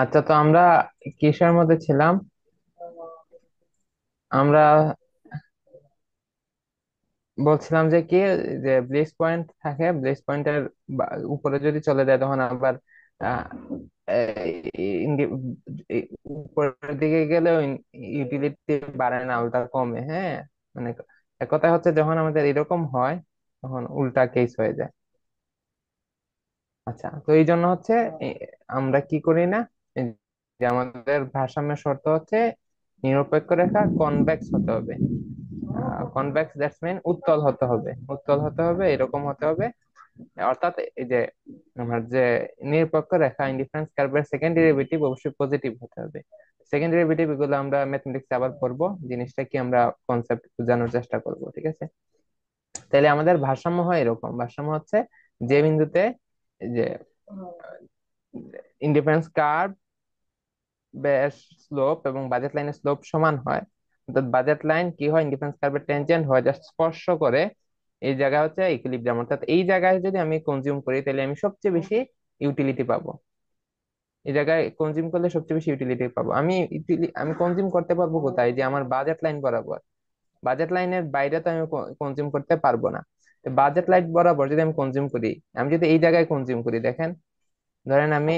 আচ্ছা, তো আমরা কিসের মধ্যে ছিলাম? আমরা বলছিলাম যে কি, যে ব্লিস পয়েন্ট থাকে, ব্লিস পয়েন্টের উপরে যদি চলে যায় তখন আবার আহ, ইন্ডি- উপরের দিকে গেলেও ইউটিলিটি বাড়ে না, উল্টা কমে। হ্যাঁ, মানে এক কথা হচ্ছে যখন আমাদের এরকম হয় তখন উল্টা কেস হয়ে যায়। আচ্ছা, তো এই জন্য হচ্ছে এ, আমরা কি করি না, এই যে আমাদের ভারসাম্য শর্ত হচ্ছে নিরপেক্ষ রেখা কনভেক্স হতে হবে। কনভেক্স দ্যাটস মিন উত্তল হতে হবে, উত্তল হতে হবে, এরকম হতে হবে। অর্থাৎ এই যে আমার যে নিরপেক্ষ রেখা ইনডিফারেন্স কার্ভের সেকেন্ড ডেরিভেটিভ অবশ্যই পজিটিভ হতে হবে। সেকেন্ড ডেরিভেটিভ এগুলো আমরা ম্যাথমেটিক্স আবার পড়বো, জিনিসটা কি আমরা কনসেপ্ট বোঝানোর চেষ্টা করব, ঠিক আছে? তাহলে আমাদের ভারসাম্য হয় এরকম, ভারসাম্য হচ্ছে যে বিন্দুতে এই যে ইনডিফারেন্স কার্ভ বেস স্লোপ এবং বাজেট লাইনের স্লোপ সমান হয়, অর্থাৎ বাজেট লাইন কি হয়, ইনডিফারেন্স কার্ভের ট্যানজেন্ট হয়, জাস্ট স্পর্শ করে। এই জায়গা হচ্ছে ইকুইলিব্রিয়াম, অর্থাৎ এই জায়গায় যদি আমি কনজিউম করি তাহলে আমি সবচেয়ে বেশি ইউটিলিটি পাবো। এই জায়গায় কনজিউম করলে সবচেয়ে বেশি ইউটিলিটি পাবো। আমি কনজিউম করতে পারবো কোথায়, যে আমার বাজেট লাইন বরাবর। বাজেট লাইনের বাইরে তো আমি কনজিউম করতে পারবো না। বাজেট লাইন বরাবর যদি আমি কনজিউম করি, আমি যদি এই জায়গায় কনজিউম করি, দেখেন, ধরেন আমি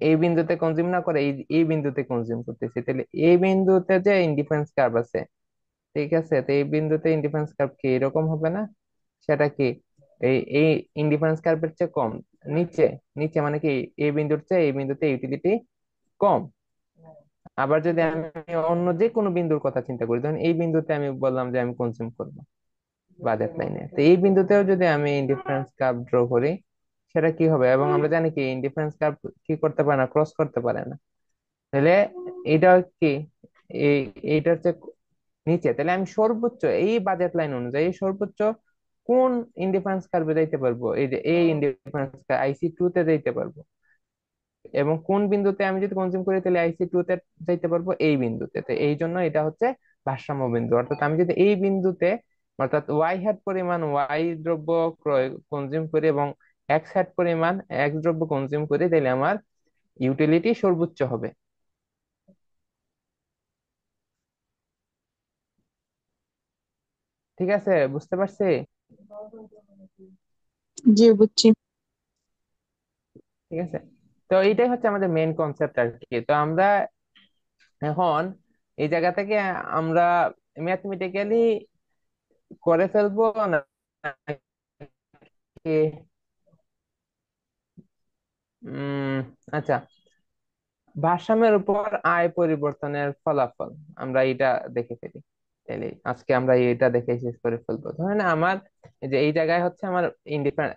এই বিন্দুতে কনজিউম না করে এই এই বিন্দুতে কনজিউম করতেছি, তাহলে এই বিন্দুতে যে ইনডিফারেন্স কার্ভ আছে, ঠিক আছে, তো এই বিন্দুতে ইনডিফারেন্স কার্ভ কি এরকম হবে না? সেটা কি এই ইনডিফারেন্স কার্ভের চেয়ে কম, নিচে। নিচে মানে কি, এই বিন্দুর চেয়ে এই বিন্দুতে ইউটিলিটি কম। আবার যদি আমি অন্য যে কোনো বিন্দুর কথা চিন্তা করি, ধরুন এই বিন্দুতে আমি বললাম যে আমি কনজিউম করবো বাজেট লাইনে, তো এই বিন্দুতেও যদি আমি ইনডিফারেন্স কার্ভ ড্র করি, সেটা কি হবে? এবং আমরা জানি কি ইনডিফারেন্স কার্ভ কি করতে পারে না, ক্রস করতে পারে না। তাহলে এটা কি, এই এইটা হচ্ছে নিচে, তাহলে আমি সর্বোচ্চ এই বাজেট লাইন অনুযায়ী সর্বোচ্চ কোন ইনডিফারেন্স কার্ভে যাইতে পারবো, এই যে এই ইনডিফারেন্স আইসি টু তে যাইতে পারবো। এবং কোন বিন্দুতে আমি যদি কনজিউম করি তাহলে আইসি টু তে যাইতে পারবো, এই বিন্দুতে। তো এই জন্য এটা হচ্ছে ভারসাম্য বিন্দু। অর্থাৎ আমি যদি এই বিন্দুতে, অর্থাৎ ওয়াই হ্যাট পরিমাণ ওয়াই দ্রব্য ক্রয় কনজিউম করি এবং এক্স হ্যাট পরিমাণ এক্স দ্রব্য কনজিউম করি, তাহলে আমার ইউটিলিটি সর্বোচ্চ হবে। ঠিক আছে, বুঝতে পারছি? জি, বুঝছি। ঠিক আছে, তো এইটাই হচ্ছে আমাদের মেইন কনসেপ্ট আর কি। তো আমরা এখন এই জায়গা থেকে আমরা ম্যাথমেটিক্যালি করে ফেলবো নাকি আচ্ছা, ভারসাম্যের উপর আয় পরিবর্তনের ফলাফল আমরা এটা দেখে ফেলি। তাহলে আজকে আমরা এটা দেখে শেষ করে ফেলবো। ধরেন আমার এই যে এই জায়গায় হচ্ছে আমার ইন্ডিপেন্ডেন্ট,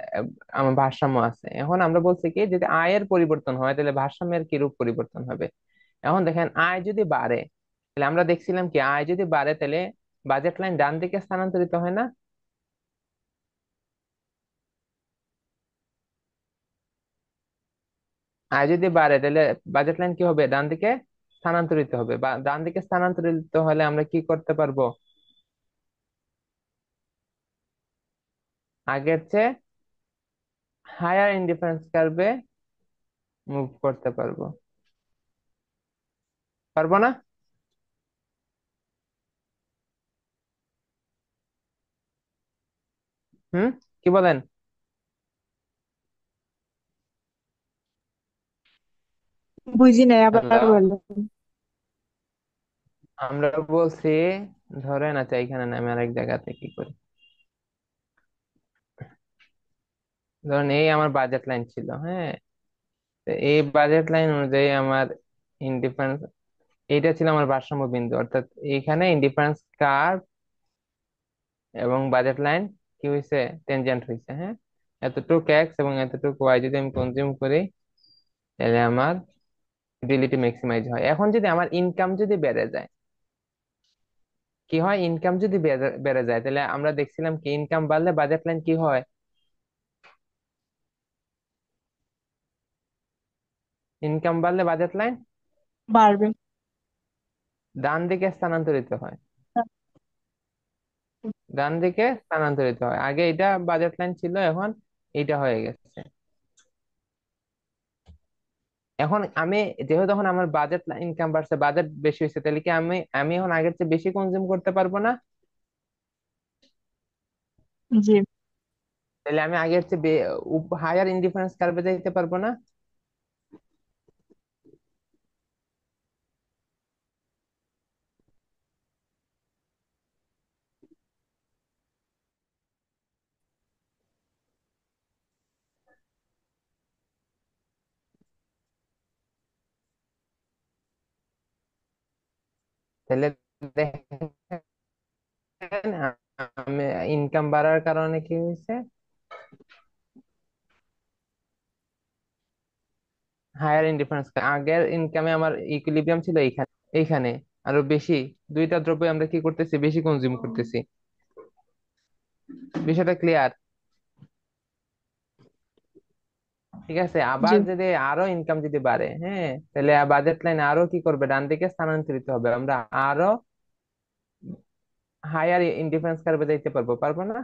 আমার ভারসাম্য আছে। এখন আমরা বলছি কি, যদি আয়ের পরিবর্তন হয় তাহলে ভারসাম্যের কিরূপ পরিবর্তন হবে। এখন দেখেন, আয় যদি বাড়ে, তাহলে আমরা দেখছিলাম কি, আয় যদি বাড়ে তাহলে বাজেট লাইন ডান দিকে স্থানান্তরিত হয় না? আয় যদি বাড়ে তাহলে বাজেট লাইন কি হবে, ডান দিকে স্থানান্তরিত হবে। বা ডান দিকে স্থানান্তরিত হলে আমরা কি করতে পারবো, আগের চেয়ে হায়ার ইনডিফারেন্স কার্ভে মুভ করতে পারবো। পারবো না? হুম, কি বলেন? বুঝি নাই, আবার হ্যালো, বললেন। আমরা বলছি, ধরেন, আচ্ছা এখানে না, আমি আরেক জায়গাতে কি করি, ধরেন এই আমার বাজেট লাইন ছিল, হ্যাঁ, তো এই বাজেট লাইন অনুযায়ী আমার ইনডিফারেন্স, এইটা ছিল আমার ভারসাম্য বিন্দু। অর্থাৎ এইখানে ইনডিফারেন্স কার্ভ এবং বাজেট লাইন কি হয়েছে, টেনজেন্ট হয়েছে। হ্যাঁ, এতটুক এক্স এবং এতটুক ওয়াই যদি আমি কনজিউম করি, তাহলে আমার ইউটিলিটি ম্যাক্সিমাইজ হয়। এখন যদি আমার ইনকাম যদি বেড়ে যায়, কি হয়, ইনকাম যদি বেড়ে বেড়ে যায়, তাহলে আমরা দেখছিলাম কি ইনকাম বাড়লে বাজেট লাইন কি হয়, ইনকাম বাড়লে বাজেট লাইন বাড়বে। ডান দিকে স্থানান্তরিত হয়। ডান দিকে স্থানান্তরিত হয়, আগে এটা বাজেট লাইন ছিল, এখন এটা হয়ে গেছে। এখন আমি যেহেতু এখন আমার বাজেট ইনকাম বাড়ছে, বাজেট বেশি হয়েছে, তাহলে কি আমি আমি এখন আগের চেয়ে বেশি কনজিউম করতে পারবো না? জি। তাহলে আমি আগের চেয়ে হায়ার ইনডিফারেন্স কার্ভে যাইতে পারবো না? তাহলে দেখেন, আমি ইনকাম বাড়ার কারণে কি হয়েছে, হায়ার ইনডিফারেন্স। আগের ইনকামে আমার ইকুইলিব্রিয়াম ছিল এইখানে, এইখানে আরো বেশি, দুইটা দ্রব্য আমরা কি করতেছি, বেশি কনজিউম করতেছি। বিষয়টা ক্লিয়ার? ঠিক আছে, জি। আবার যদি আরো ইনকাম যদি বাড়ে, হ্যাঁ, তাহলে বাজেট লাইন আরো কি করবে, ডান দিকে স্থানান্তরিত হবে, আমরা আরো হায়ার ইনডিফারেন্স কার্ভে যাইতে পারবো, পারবো না?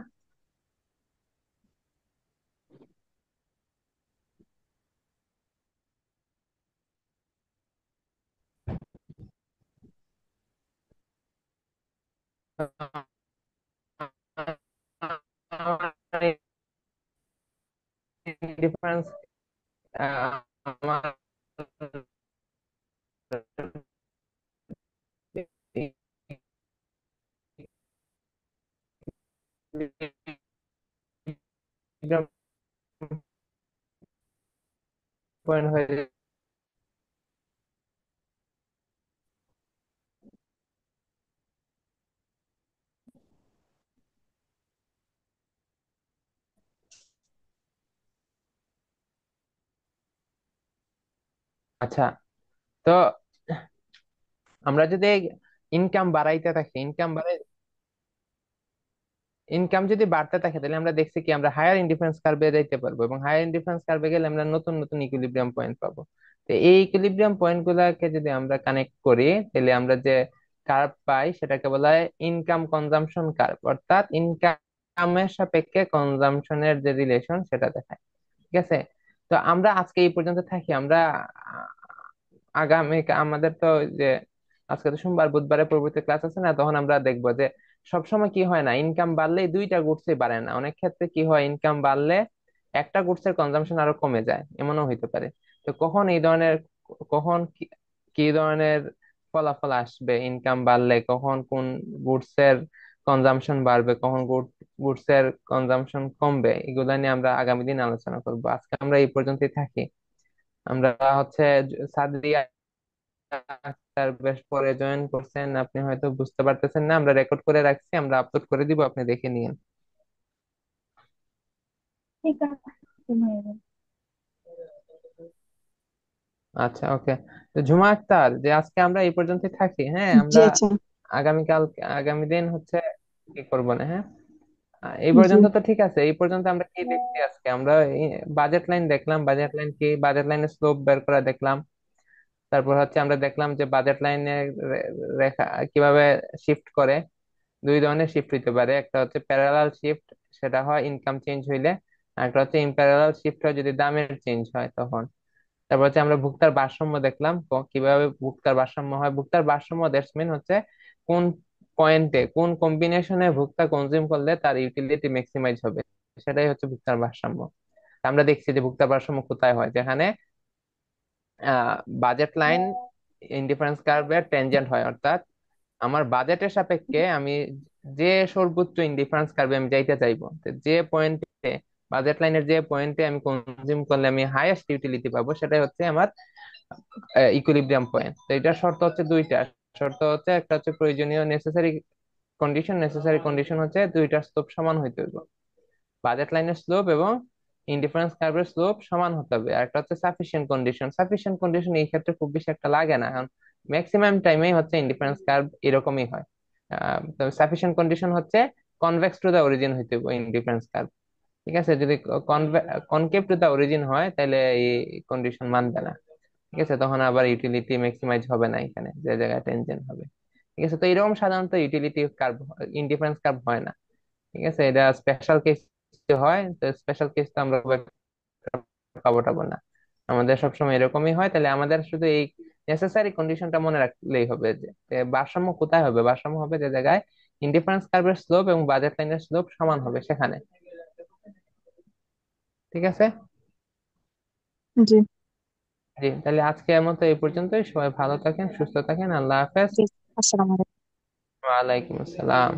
ডিফারেন্স আমার পয়েন্ট হয়ে যায়। আচ্ছা, তো আমরা যদি ইনকাম বাড়াইতে থাকি, ইনকাম যদি বাড়তে থাকে, তাহলে আমরা দেখছি কি আমরা হায়ার ইনডিফারেন্স কার্ভে যাইতে পারবো, এবং হায়ার ইনডিফারেন্স কার্ভে গেলে আমরা নতুন নতুন ইকুইলিব্রিয়াম পয়েন্ট পাবো। তো এই ইকুইলিব্রিয়াম পয়েন্ট গুলাকে যদি আমরা কানেক্ট করি, তাহলে আমরা যে কার্ভ পাই সেটাকে বলা হয় ইনকাম কনজাম্পশন কার্ভ, অর্থাৎ ইনকামের সাপেক্ষে কনজাম্পশনের যে রিলেশন সেটা দেখায়। ঠিক আছে, তো আমরা আজকে এই পর্যন্ত থাকি। আমরা আগামী আমাদের তো ওই যে আজকে তো সোমবার, বুধবারে পরবর্তী ক্লাস আছে না, তখন আমরা দেখবো যে সবসময় কি হয় না, ইনকাম বাড়লেই দুইটা গুডসই বাড়ে না, অনেক ক্ষেত্রে কি হয়, ইনকাম বাড়লে একটা গুডসের কনজাম্পশন আরো কমে যায়, এমনও হইতে পারে। তো কখন এই ধরনের, কখন কি কি ধরনের ফলাফল আসবে, ইনকাম বাড়লে কখন কোন গুডসের কনজাম্পশন বাড়বে, কখন গুডসের কনজাম্পশন কমবে, এগুলা নিয়ে আমরা আগামী দিন আলোচনা করবো। আজকে আমরা এই পর্যন্তই থাকি। আমরা হচ্ছে সাদিয়া আক্তার বেশ পরে জয়েন করছেন, আপনি হয়তো বুঝতে পারতেছেন না, আমরা রেকর্ড করে রাখছি, আমরা আপলোড করে দিব, আপনি দেখে নিন। ঠিক আছে ভাইয়া। আচ্ছা, ওকে। তো ঝুমা আক্তার, যে আজকে আমরা এই পর্যন্ত থাকি, হ্যাঁ, জি আমরা আচ্ছা। আগামীকাল, আগামী দিন হচ্ছে কি করবো না, হ্যাঁ। এই জি। পর্যন্ত তো ঠিক আছে। এই পর্যন্ত আমরা কি দেখছি, আজকে আমরা বাজেট লাইন দেখলাম, বাজেট লাইন কি, বাজেট লাইনের স্লোপ বের করা দেখলাম। তারপর হচ্ছে আমরা দেখলাম যে বাজেট লাইনের রেখা কিভাবে শিফট করে। দুই ধরনের শিফট হইতে পারে, একটা হচ্ছে প্যারালাল শিফট, সেটা হয় ইনকাম চেঞ্জ হইলে, আর একটা হচ্ছে ইম্প্যারালাল শিফট হয় যদি দামের চেঞ্জ হয় তখন। তারপর হচ্ছে আমরা ভুক্তার ভারসাম্য দেখলাম, কিভাবে ভুক্তার ভারসাম্য হয়। ভুক্তার ভারসাম্য দ্যাটস মিন হচ্ছে কোন পয়েন্টে, কোন কম্বিনেশনে ভুক্তা কনজিউম করলে তার ইউটিলিটি ম্যাক্সিমাইজ হবে, সেটাই হচ্ছে ভুক্তার ভারসাম্য। আমরা দেখছি যে ভুক্তার ভারসাম্য কোথায় হয়, যেখানে বাজেট লাইন ইনডিফারেন্স কার্ভের ট্যানজেন্ট হয়, অর্থাৎ আমার বাজেটের সাপেক্ষে আমি যে সর্বোচ্চ ইনডিফারেন্স কার্ভে আমি যাইতে চাইবো, তো যে পয়েন্টে, বাজেট লাইনের যে পয়েন্টে আমি কনজিউম করলে আমি হাইয়েস্ট ইউটিলিটি পাবো, সেটাই হচ্ছে আমার ইকুইলিব্রিয়াম পয়েন্ট। তো এটার শর্ত হচ্ছে দুইটা। শর্ত হচ্ছে, একটা হচ্ছে প্রয়োজনীয় নেসেসারি কন্ডিশন, নেসেসারি কন্ডিশন হচ্ছে দুইটার স্লোপ সমান হইতে হবে, বাজেট লাইনের স্লোপ এবং ইনডিফারেন্স কার্ভের স্লোপ সমান হতে হবে। আর একটা হচ্ছে সাফিসিয়েন্ট কন্ডিশন। সাফিসিয়েন্ট কন্ডিশন এই ক্ষেত্রে খুব বেশি একটা লাগে না, কারণ ম্যাক্সিমাম টাইমেই হচ্ছে ইনডিফারেন্স কার্ভ এরকমই হয়। তো সাফিসিয়েন্ট কন্ডিশন হচ্ছে কনভেক্স টু দা অরিজিন হইতে হবে ইনডিফারেন্স কার্ভ। ঠিক আছে, যদি কনকেভ টু দা অরিজিন হয়, তাহলে এই কন্ডিশন মানবে না। ঠিক আছে, তখন আবার ইউটিলিটি ম্যাক্সিমাইজ হবে না এখানে, যে জায়গায় টেনজেন্ট হবে। ঠিক আছে, তো এরকম সাধারণত ইউটিলিটি কার্ভ, ইনডিফারেন্স কার্ভ হয় না। ঠিক আছে, এটা স্পেশাল কেস হয়, তো স্পেশাল কেস তো আমরা খুব একটা পাবো টাবো না। আমাদের সবসময় এরকমই হয়, তাহলে আমাদের শুধু এই নেসেসারি কন্ডিশনটা মনে রাখলেই হবে যে ভারসাম্য কোথায় হবে, ভারসাম্য হবে যে জায়গায় ইনডিফারেন্স কার্ভের স্লোপ এবং বাজেট লাইনের স্লোপ সমান হবে সেখানে। ঠিক আছে। জি। জি, তাহলে আজকের মতো এই পর্যন্তই। সবাই ভালো থাকেন, সুস্থ থাকেন, আল্লাহ হাফেজ। জি। আসসালামু আলাইকুম। ওয়ালাইকুম আসসালাম।